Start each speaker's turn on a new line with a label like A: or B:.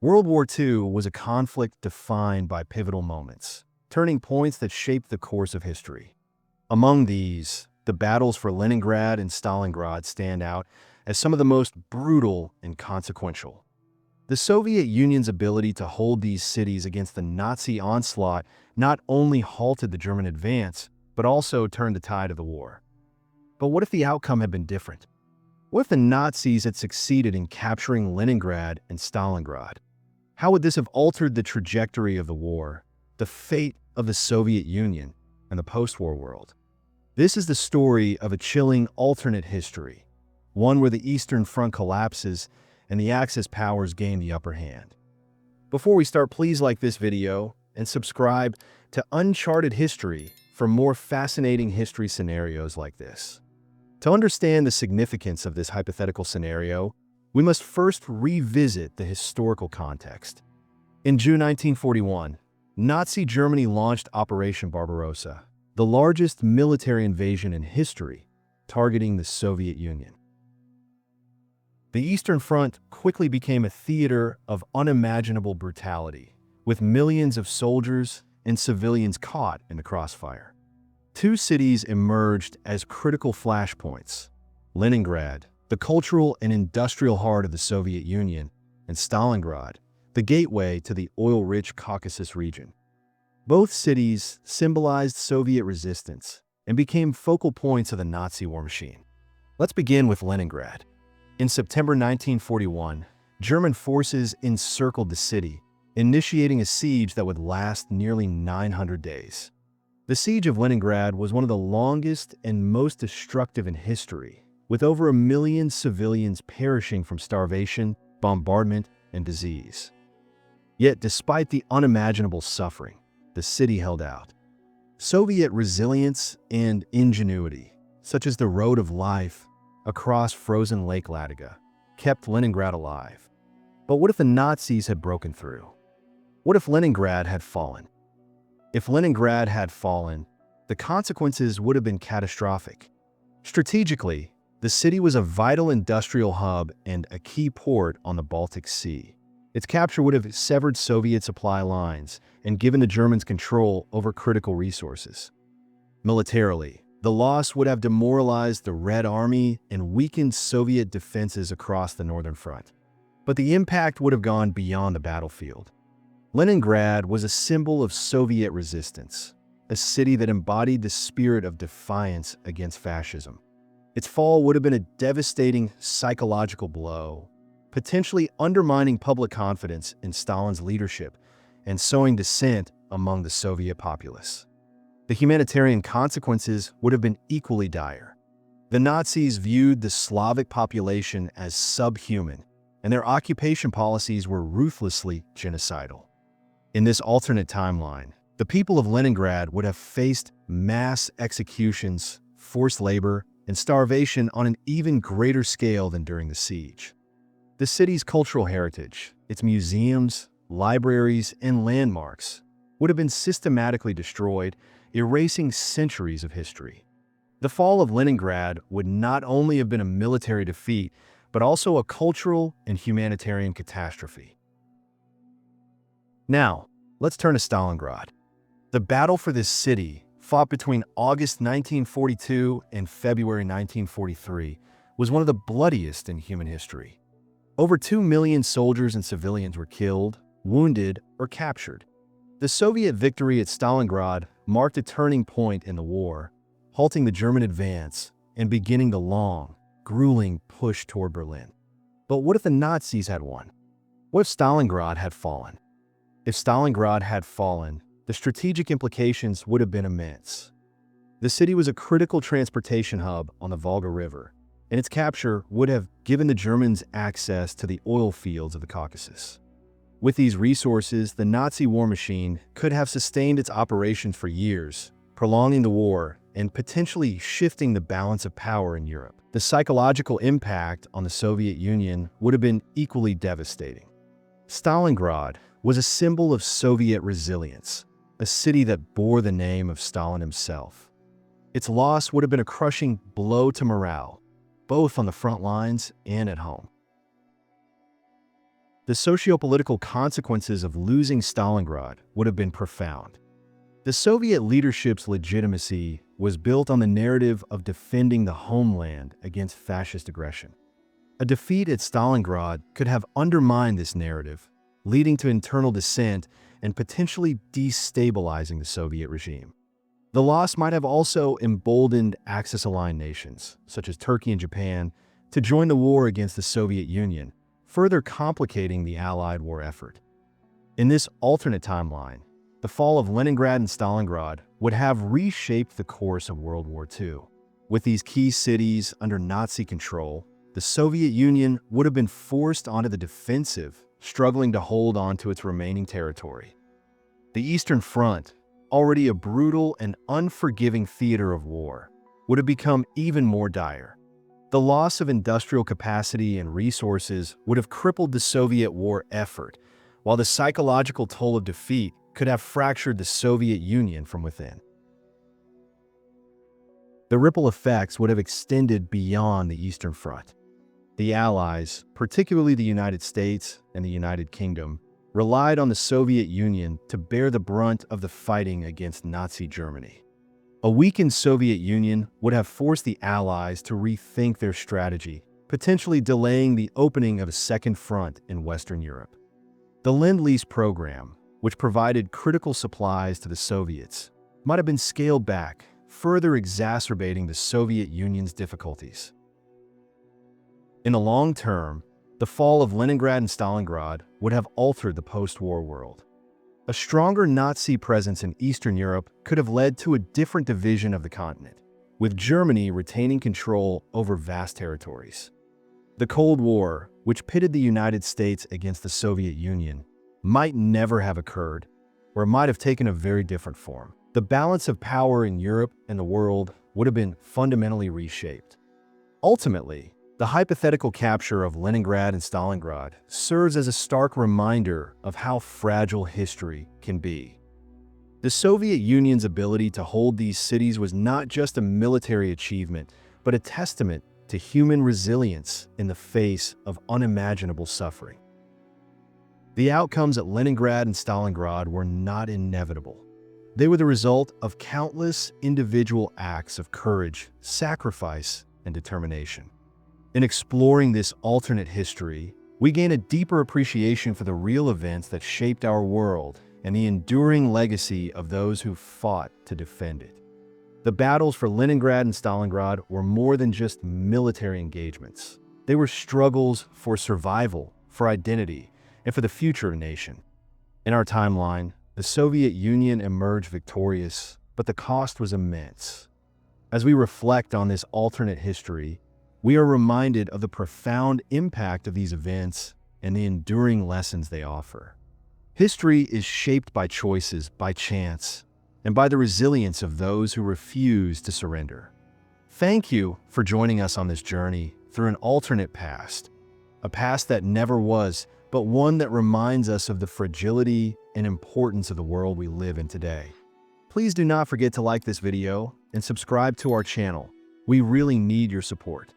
A: World War II was a conflict defined by pivotal moments, turning points that shaped the course of history. Among these, the battles for Leningrad and Stalingrad stand out as some of the most brutal and consequential. The Soviet Union's ability to hold these cities against the Nazi onslaught not only halted the German advance, but also turned the tide of the war. But what if the outcome had been different? What if the Nazis had succeeded in capturing Leningrad and Stalingrad? How would this have altered the trajectory of the war, the fate of the Soviet Union, and the post-war world? This is the story of a chilling alternate history, one where the Eastern Front collapses and the Axis powers gain the upper hand. Before we start, please like this video and subscribe to Uncharted History for more fascinating history scenarios like this. To understand the significance of this hypothetical scenario, we must first revisit the historical context. In June 1941, Nazi Germany launched Operation Barbarossa, the largest military invasion in history, targeting the Soviet Union. The Eastern Front quickly became a theater of unimaginable brutality, with millions of soldiers and civilians caught in the crossfire. Two cities emerged as critical flashpoints: Leningrad, the cultural and industrial heart of the Soviet Union, and Stalingrad, the gateway to the oil-rich Caucasus region. Both cities symbolized Soviet resistance and became focal points of the Nazi war machine. Let's begin with Leningrad. In September 1941, German forces encircled the city, initiating a siege that would last nearly 900 days. The siege of Leningrad was one of the longest and most destructive in history, with over 1 million civilians perishing from starvation, bombardment, and disease. Yet, despite the unimaginable suffering, the city held out. Soviet resilience and ingenuity, such as the Road of Life across frozen Lake Ladoga, kept Leningrad alive. But what if the Nazis had broken through? What if Leningrad had fallen? If Leningrad had fallen, the consequences would have been catastrophic. Strategically, the city was a vital industrial hub and a key port on the Baltic Sea. Its capture would have severed Soviet supply lines and given the Germans control over critical resources. Militarily, the loss would have demoralized the Red Army and weakened Soviet defenses across the Northern Front. But the impact would have gone beyond the battlefield. Leningrad was a symbol of Soviet resistance, a city that embodied the spirit of defiance against fascism. Its fall would have been a devastating psychological blow, potentially undermining public confidence in Stalin's leadership and sowing dissent among the Soviet populace. The humanitarian consequences would have been equally dire. The Nazis viewed the Slavic population as subhuman, and their occupation policies were ruthlessly genocidal. In this alternate timeline, the people of Leningrad would have faced mass executions, forced labor, and starvation on an even greater scale than during the siege. The city's cultural heritage, its museums, libraries, and landmarks would have been systematically destroyed, erasing centuries of history. The fall of Leningrad would not only have been a military defeat, but also a cultural and humanitarian catastrophe. Now, let's turn to Stalingrad. The battle for this city, fought between August 1942 and February 1943, was one of the bloodiest in human history. Over 2 million soldiers and civilians were killed, wounded, or captured. The Soviet victory at Stalingrad marked a turning point in the war, halting the German advance and beginning the long, grueling push toward Berlin. But what if the Nazis had won? What if Stalingrad had fallen? If Stalingrad had fallen, the strategic implications would have been immense. The city was a critical transportation hub on the Volga River, and its capture would have given the Germans access to the oil fields of the Caucasus. With these resources, the Nazi war machine could have sustained its operations for years, prolonging the war and potentially shifting the balance of power in Europe. The psychological impact on the Soviet Union would have been equally devastating. Stalingrad was a symbol of Soviet resilience, a city that bore the name of Stalin himself. Its loss would have been a crushing blow to morale, both on the front lines and at home. the sociopolitical consequences of losing Stalingrad would have been profound. The Soviet leadership's legitimacy was built on the narrative of defending the homeland against fascist aggression. A defeat at Stalingrad could have undermined this narrative, leading to internal dissent and potentially destabilizing the Soviet regime. The loss might have also emboldened Axis-aligned nations, such as Turkey and Japan, to join the war against the Soviet Union, further complicating the Allied war effort. In this alternate timeline, the fall of Leningrad and Stalingrad would have reshaped the course of World War II. With these key cities under Nazi control, the Soviet Union would have been forced onto the defensive, struggling to hold on to its remaining territory. The Eastern Front, already a brutal and unforgiving theater of war, would have become even more dire. The loss of industrial capacity and resources would have crippled the Soviet war effort, while the psychological toll of defeat could have fractured the Soviet Union from within. The ripple effects would have extended beyond the Eastern Front. The Allies, particularly the United States and the United Kingdom, relied on the Soviet Union to bear the brunt of the fighting against Nazi Germany. A weakened Soviet Union would have forced the Allies to rethink their strategy, potentially delaying the opening of a second front in Western Europe. The Lend-Lease program, which provided critical supplies to the Soviets, might have been scaled back, further exacerbating the Soviet Union's difficulties. In the long term, the fall of Leningrad and Stalingrad would have altered the post-war world. A stronger Nazi presence in Eastern Europe could have led to a different division of the continent, with Germany retaining control over vast territories. The Cold War, which pitted the United States against the Soviet Union, might never have occurred, or it might have taken a very different form. The balance of power in Europe and the world would have been fundamentally reshaped. Ultimately, the hypothetical capture of Leningrad and Stalingrad serves as a stark reminder of how fragile history can be. The Soviet Union's ability to hold these cities was not just a military achievement, but a testament to human resilience in the face of unimaginable suffering. The outcomes at Leningrad and Stalingrad were not inevitable. They were the result of countless individual acts of courage, sacrifice, and determination. In exploring this alternate history, we gain a deeper appreciation for the real events that shaped our world and the enduring legacy of those who fought to defend it. The battles for Leningrad and Stalingrad were more than just military engagements. They were struggles for survival, for identity, and for the future of a nation. In our timeline, the Soviet Union emerged victorious, but the cost was immense. As we reflect on this alternate history, we are reminded of the profound impact of these events and the enduring lessons they offer. History is shaped by choices, by chance, and by the resilience of those who refuse to surrender. Thank you for joining us on this journey through an alternate past, a past that never was, but one that reminds us of the fragility and importance of the world we live in today. Please do not forget to like this video and subscribe to our channel. We really need your support.